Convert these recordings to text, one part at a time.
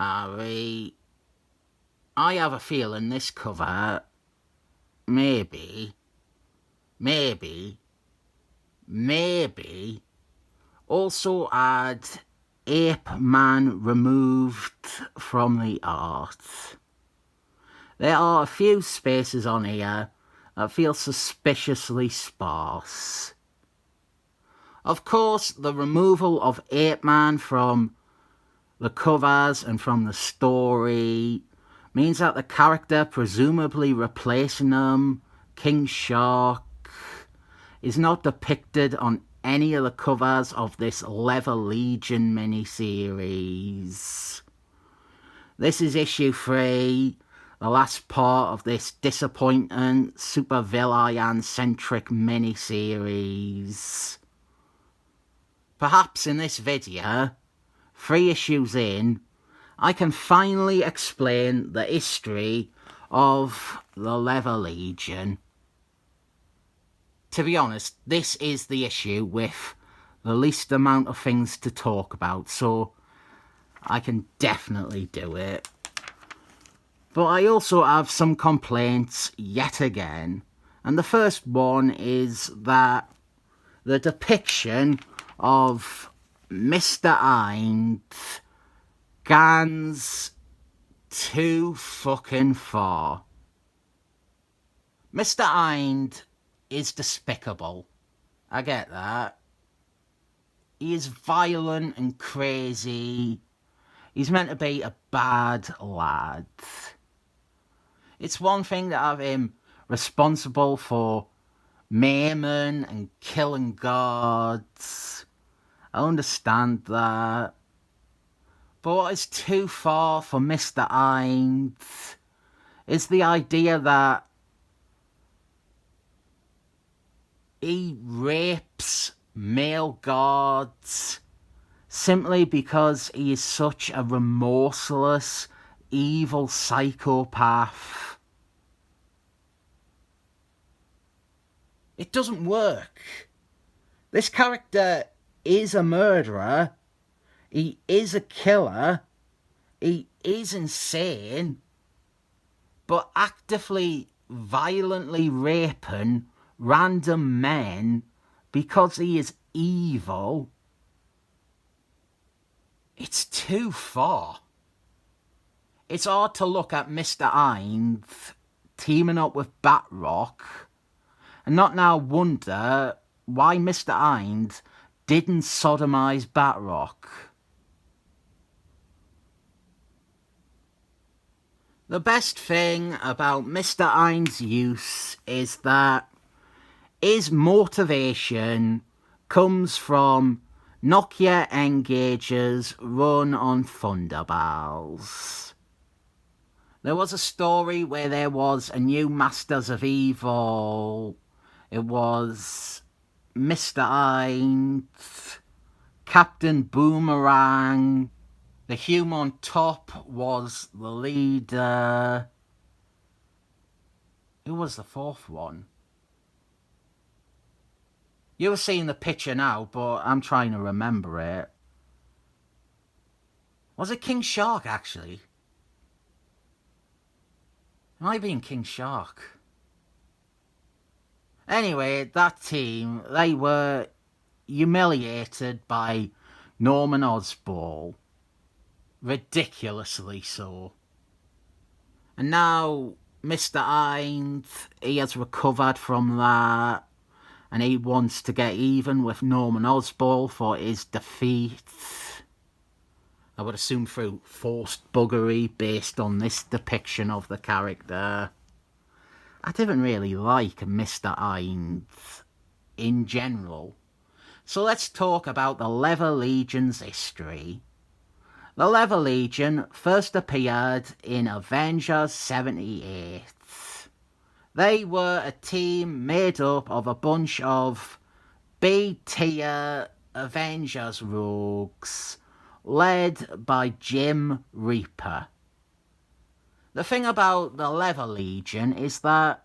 I have a feeling this cover maybe also had Ape Man removed from the art. There are a few spaces on here that feel suspiciously sparse. Of course, the removal of Ape Man from the covers and from the story means that the character presumably replacing him, King Shark, is not depicted on any of the covers of this Leather Legion miniseries. This is issue 3, the last part of this disappointing supervillain-centric miniseries. Perhaps in this video, 3 issues in, I can finally explain the history of the Leather Legion. To be honest, this is the issue with the least amount of things to talk about, so I can definitely do it. But I also have some complaints yet again, and the first one is that the depiction of Mr. Hind goes too fucking far. Mr. Hind is despicable. I get that. He is violent and crazy. He's meant to be a bad lad. It's one thing to have him responsible for maiming and killing guards. I understand that. But what is too far for Mr. Hind is the idea that he rapes male guards simply because he is such a remorseless, evil psychopath. It doesn't work. This character is a murderer. He is a killer. He is insane. But actively, violently raping random men because he is evil, it's too far. It's hard to look at Mr. Hind teaming up with Batroc and not now wonder why Mr. Hind didn't sodomise Batroc. The best thing about Mr. Hind's use is that his motivation comes from Nokia Engage's run on Thunderbells. There was a story where there was a new Masters of Evil. It was Mr. Hind, Captain Boomerang. The human on top was the leader. Who was the fourth one? You were seeing the picture now, but I'm trying to remember it. Was it King Shark, actually? It might have been King Shark. Anyway, that team, they were humiliated by Norman Osborn. Ridiculously so. And now Mr. Hind, he has recovered from that. And he wants to get even with Norman Osborn for his defeat. I would assume through forced buggery based on this depiction of the character. I didn't really like Mr. Hind in general. So let's talk about the Leather Legion's history. The Leather Legion first appeared in Avengers 78. They were a team made up of a bunch of B-tier Avengers rogues, led by Jim Reaper. The thing about the Leather Legion is that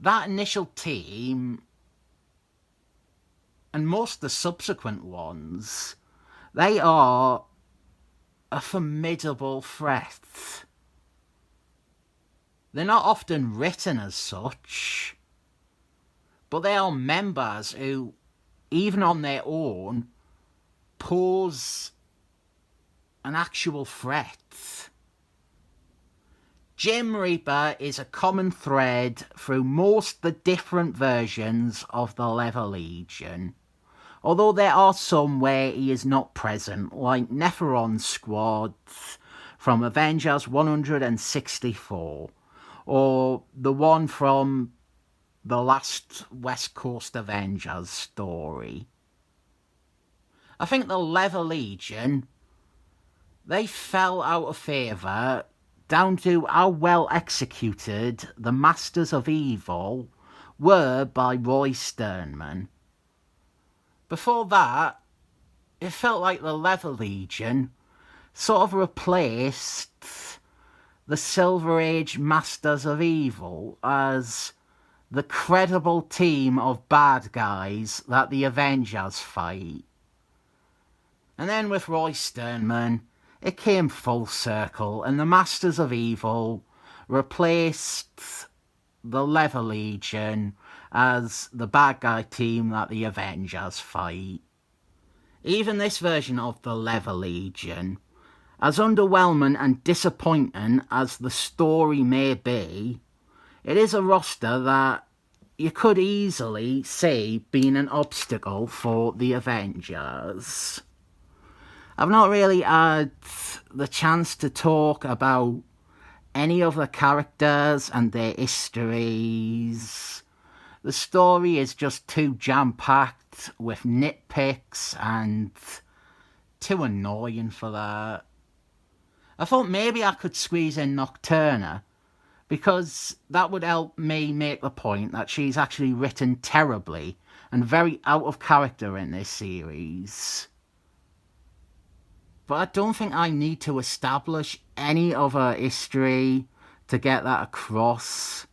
initial team, and most of the subsequent ones, they are a formidable threat. They're not often written as such, but they are members who, even on their own, pose an actual threat. Grim Reaper is a common thread through most of the different versions of the Leather Legion, although there are some where he is not present, like Neferon's squad from Avengers 164, or the one from the last West Coast Avengers story. I think the Leather Legion, they fell out of favour down to how well executed the Masters of Evil were by Roy Sternman. Before that, it felt like the Leather Legion sort of replaced the Silver Age Masters of Evil as the credible team of bad guys that the Avengers fight. And then with Roy Sternman, it came full circle, and the Masters of Evil replaced the Leather Legion as the bad guy team that the Avengers fight. Even this version of the Leather Legion, as underwhelming and disappointing as the story may be, it is a roster that you could easily see being an obstacle for the Avengers. I've not really had the chance to talk about any of the characters and their histories. The story is just too jam-packed with nitpicks and too annoying for that. I thought maybe I could squeeze in Nocturna, because that would help me make the point that she's actually written terribly and very out of character in this series. But I don't think I need to establish any other history to get that across.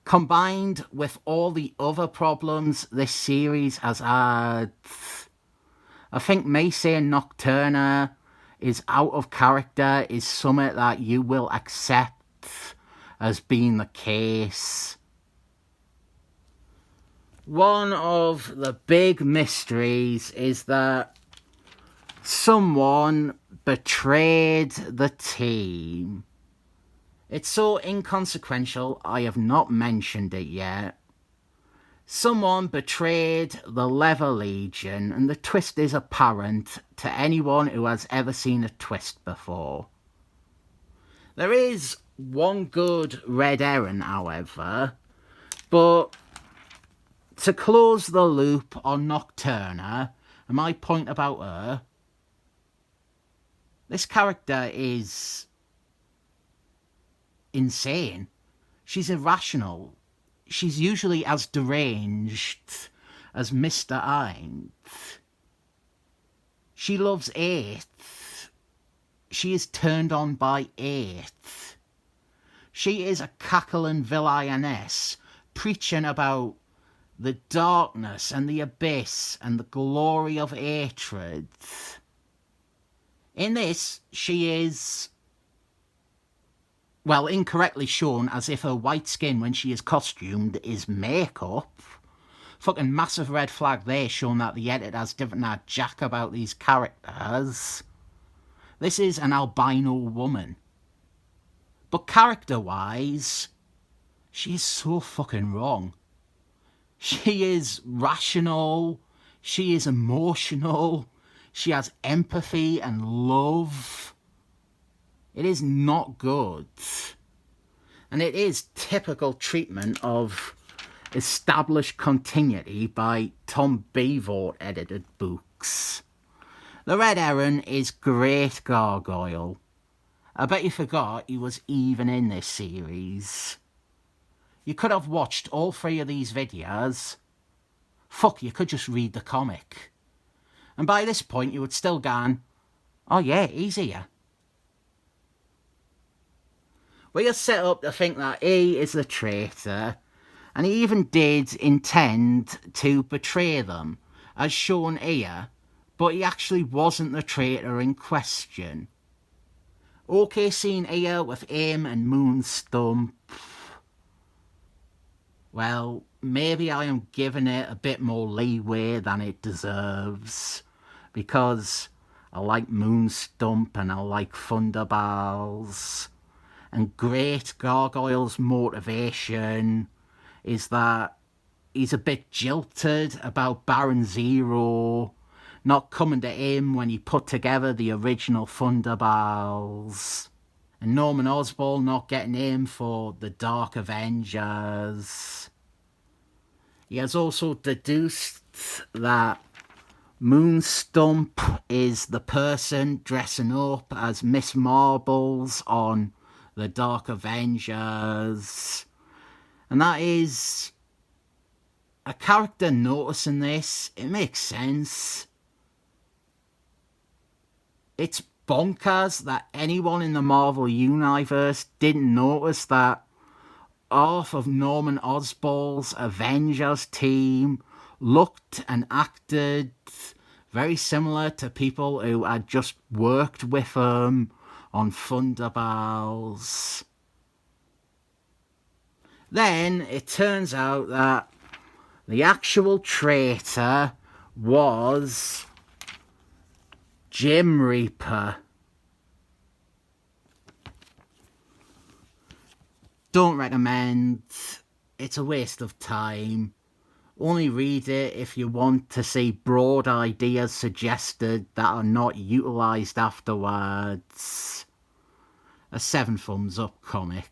Combined with all the other problems this series has had, I think me saying Nocturna is out of character is something that you will accept as being the case. One of the big mysteries is that someone betrayed the team. It's so inconsequential I have not mentioned it yet. Someone betrayed the Leather Legion, and the twist is apparent to anyone who has ever seen a twist before. There is one good red herring, however, but to close the loop on Nocturna and my point about her, this character is insane. She's irrational. She's usually as deranged as Mr. Ain't. She loves it. She is turned on by it. She is a cackling villainess preaching about the darkness and the abyss and the glory of hatred. In this, she is, well, incorrectly shown as if her white skin when she is costumed is makeup. Fucking massive red flag there, showing that the editors didn't know jack about these characters. This is an albino woman. But character-wise, she is so fucking wrong. She is rational, she is emotional, she has empathy and love. It is not good. And it is typical treatment of established continuity by Tom Beevort edited books. The Red Heron is great gargoyle. I bet you forgot he was even in this series. You could have watched all three of these videos. Fuck, you could just read the comic. And by this point you would still gone, oh yeah, he's here. We are set up to think that he is the traitor, and he even did intend to betray them, as shown here, but he actually wasn't the traitor in question. Okay scene here with Aim and Moonstump. Well, maybe I am giving it a bit more leeway than it deserves, because I like Moonstump and I like Thunderballs. And Great Gargoyle's motivation is that he's a bit jilted about Baron Zero not coming to him when he put together the original Thunderballs. And Norman Osborn not getting him for the Dark Avengers. He has also deduced that Moonstump is the person dressing up as Miss Marbles on the Dark Avengers. And that is a character noticing this. It makes sense. It's bonkers that anyone in the Marvel Universe didn't notice that half of Norman Osborn's Avengers team looked and acted very similar to people who had just worked with him on Thunderballs. Then it turns out that the actual traitor was Jim Reaper. Don't recommend. It's a waste of time. Only read it if you want to see broad ideas suggested that are not utilised afterwards. A 7 thumbs up comic.